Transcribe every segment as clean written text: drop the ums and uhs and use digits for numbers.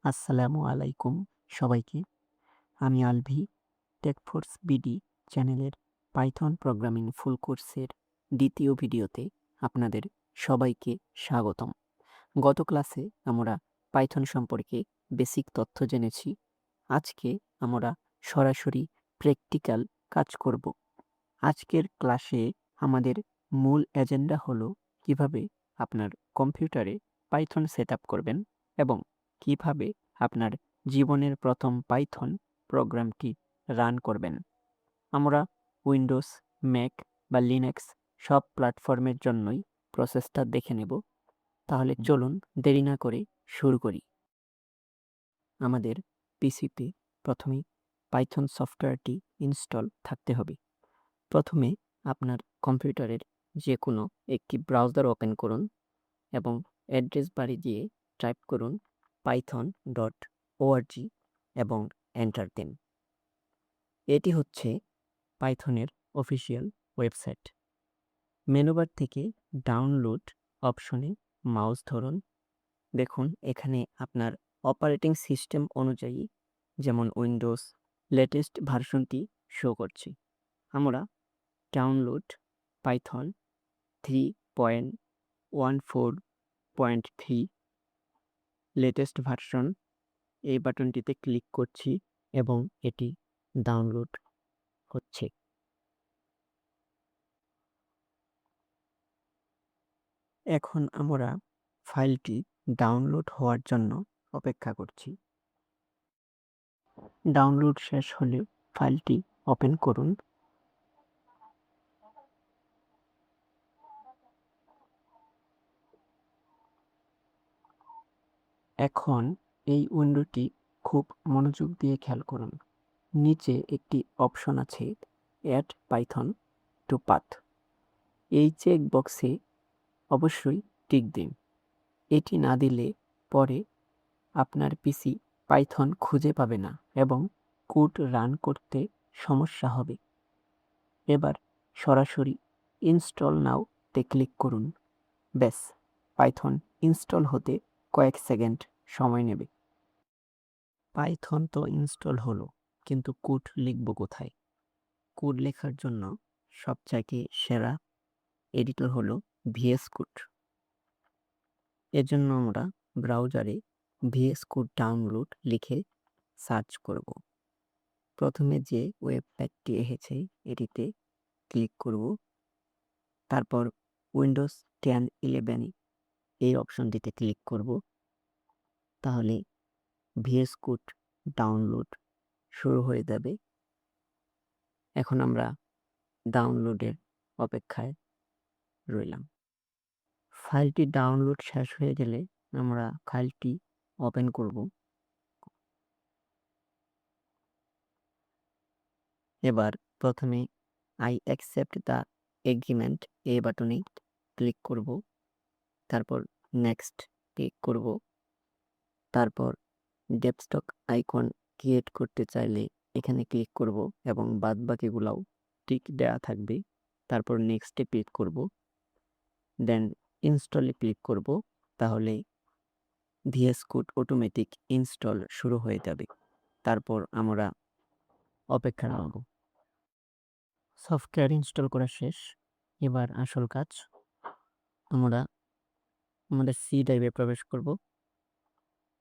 আসসালামু আলাইকুম সবাইকে। আমি আলভি, টেকফোর্স বিডি চ্যানেলের পাইথন প্রোগ্রামিং ফুল কোর্সের দ্বিতীয় ভিডিওতে আপনাদের সবাইকে স্বাগতম। গত ক্লাসে আমরা পাইথন সম্পর্কে বেসিক তথ্য জেনেছি। আজকে আমরা সরাসরি প্র্যাকটিক্যাল কাজ করব। আজকের ক্লাসে আমাদের মূল এজেন্ডা হলো কিভাবে আপনার কম্পিউটারে পাইথন সেটআপ করবেন এবং কিভাবে আপনার জীবনের প্রথম পাইথন প্রোগ্রামটি রান করবেন। আমরা উইন্ডোজ, ম্যাক বা লিনাক্স সব প্ল্যাটফর্মের জন্যই প্রসেসটা দেখে নেব। তাহলে চলুন দেরি না করে শুরু করি। আমাদের পিসিতে প্রথমে পাইথন সফটওয়্যারটি ইনস্টল থাকতে হবে। প্রথমে আপনার কম্পিউটারের যে কোনো একটি ব্রাউজার ওপেন করুন এবং অ্যাড্রেস বারে গিয়ে টাইপ করুন python.org এবং এন্টার দিন। এটি হচ্ছে পাইথনের অফিসিয়াল ওয়েবসাইট। মেনুবার থেকে ডাউনলোড অপশনে মাউস ধরুন। দেখুন এখানে আপনার অপারেটিং সিস্টেম অনুযায়ী যেমন উইন্ডোজ লেটেস্ট ভার্সনটি শো করছে। আমরা ডাউনলোড পাইথন 3.14.3 লেটেস্ট ভার্সন এই বাটনটিতে ক্লিক করছি এবং এটি ডাউনলোড হচ্ছে। এখন আমরা ফাইলটি ডাউনলোড হওয়ার জন্য অপেক্ষা করছি। ডাউনলোড শেষ হলে ফাইলটি ওপেন করুন। এখন এই উইন্ডোটি খুব মনোযোগ দিয়ে খেয়াল করুন। নিচে একটি অপশন আছে অ্যাড পাইথন টু পাথ। এই চেক বক্সে অবশ্যই টিক দিন। এটি না দিলে পরে আপনার পিসি পাইথন খুঁজে পাবে না এবং কোড রান করতে সমস্যা হবে। এবার সরাসরি ইনস্টল নাওতে ক্লিক করুন। ব্যাস, পাইথন ইনস্টল হতে কয়েক সেকেন্ড সময় নেবে। পাইথন তো ইনস্টল হলো, কিন্তু কোড লিখব কোথায়? কোড লেখার জন্য সবচাইতে সেরা এডিটর হলো ভিএস কোড। এর জন্য আমরা ব্রাউজারে ভিএস কোড ডাউনলোড লিখে সার্চ করব। প্রথমে যে ওয়েবসাইটটি এসেছে এটিতে ক্লিক করব। তারপর উইন্ডোজ 10-11 এই অপশনটিতে ক্লিক করব। তাহলে ভিএস কোড ডাউনলোড শুরু হয়ে যাবে। এখন আমরা ডাউনলোডের অপেক্ষায় রইলাম। ফাইলটি ডাউনলোড শেষ হয়ে গেলে আমরা ফাইলটি ওপেন করব। এবার প্রথমে আই অ্যাকসেপ্ট দ্য এগ্রিমেন্ট এই বাটনে ক্লিক করব। তারপর নেক্সট ক্লিক করব। তারপর ডেস্কটপ আইকন ক্রিয়েট করতে চাইলে এখানে ক্লিক করব এবং বাদ বাকিগুলাও টিক দেওয়া থাকবে। তারপর নেক্সটে ক্লিক করব, দেন ইনস্টলে ক্লিক করব। তাহলে ভিএস কোড অটোমেটিক ইনস্টল শুরু হয়ে যাবে। তারপর আমরা অপেক্ষা করব। সফটওয়্যার ইনস্টল করা শেষ। এবার আসল কাজ, আমরা আমাদের সি ড্রাইভে প্রবেশ করব।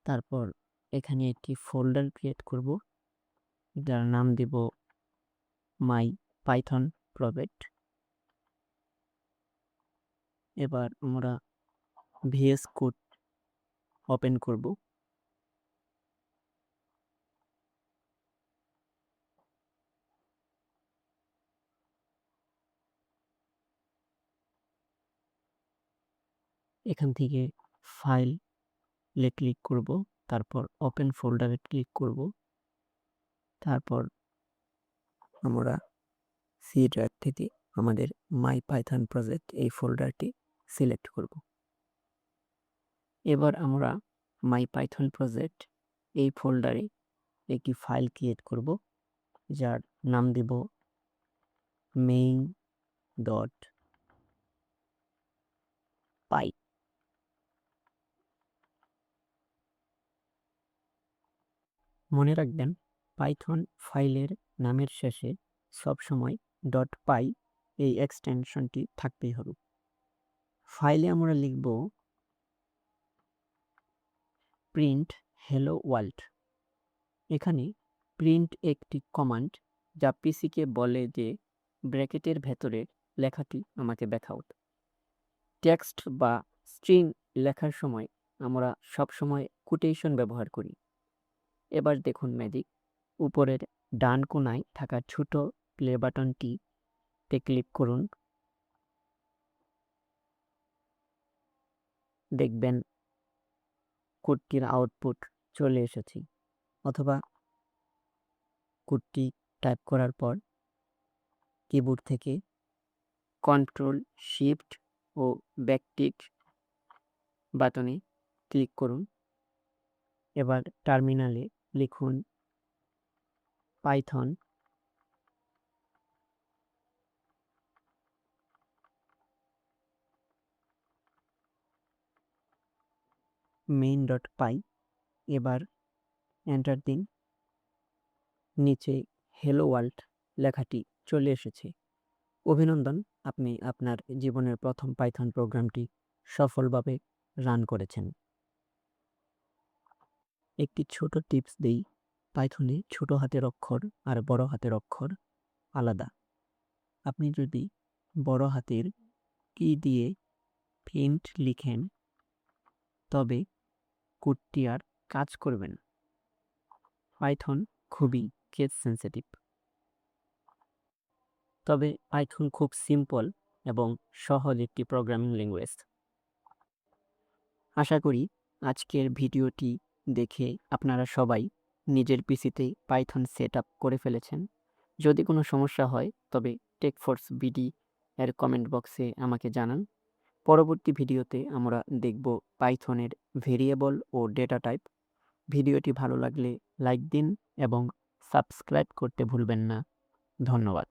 তারপর এখানে একটি ফোল্ডার ক্রিয়েট করব, যার নাম দেব মাই পাইথন প্রজেক্ট। এবার আমরা ভিএস কোড ওপেন করব। এখান থেকে ফাইলে ক্লিক করব, তারপর ওপেন ফোল্ডারে ক্লিক করব। তারপর আমরা সি ড্রাইভ থেকে আমাদের মাই পাইথন প্রজেক্ট এই ফোল্ডারটি সিলেক্ট করব। এবার আমরা মাই পাইথন প্রজেক্ট এই ফোল্ডারে একটি ফাইল ক্রিয়েট করব, যার নাম দেব main.py। মনে রাখবেন, পাইথন ফাইলের নামের শেষে সবসময় .py এই এক্সটেনশনটি থাকতেই হবে। ফাইলে আমরা লিখব প্রিন্ট হেলো ওয়ার্ল্ড। এখানে প্রিন্ট একটি কমান্ড যা পিসিকে বলে যে ব্র্যাকেটের ভেতরের লেখাটি আমাকে দেখাও। টেক্সট বা স্ট্রিং লেখার সময় আমরা সবসময় কোটেশন ব্যবহার করি। এবার দেখুন ম্যাজিক, উপরের ডান কোণায় থাকা ছোট প্লে বাটনটিতে ক্লিক করুন। দেখবেন কোডটির আউটপুট চলে এসেছে, অথবা কোডটি টাইপ করার পর কিবোর্ড থেকে কন্ট্রোল শিফট ও ব্যাকটিক বাটনে ক্লিক করুন। এবার টার্মিনালে লিখুন পাইথন main.py। এবার এন্টার দিন। নিচে হেলো ওয়ার্ল্ড লেখাটি চলে এসেছে। অভিনন্দন, আপনি আপনার জীবনের প্রথম পাইথন প্রোগ্রামটি সফলভাবে রান করেছেন। একটি ছোট টিপস দেই, পাইথনে ছোট হাতের অক্ষর আর বড় হাতের অক্ষর আলাদা। আপনি যদি বড় হাতের কি দিয়ে প্রিন্ট লিখেন তবে কোডটি আর কাজ করবে না। পাইথন খুবই কেস সেন্সিটিভ, তবে পাইথন খুব সিম্পল এবং সহজ একটি প্রোগ্রামিং ল্যাঙ্গুয়েজ। আশা করি আজকের ভিডিওটি দেখে আপনারা সবাই নিজের পিসিতে পাইথন সেট আপ করে ফেলেছেন। যদি কোনো সমস্যা হয় তবে টেকফোর্স বিডি এর কমেন্ট বক্সে আমাকে জানান। পরবর্তী ভিডিওতে আমরা দেখব পাইথনের ভেরিয়েবল ও ডেটা টাইপ। ভিডিওটি ভালো লাগলে লাইক দিন এবং সাবস্ক্রাইব করতে ভুলবেন না। ধন্যবাদ।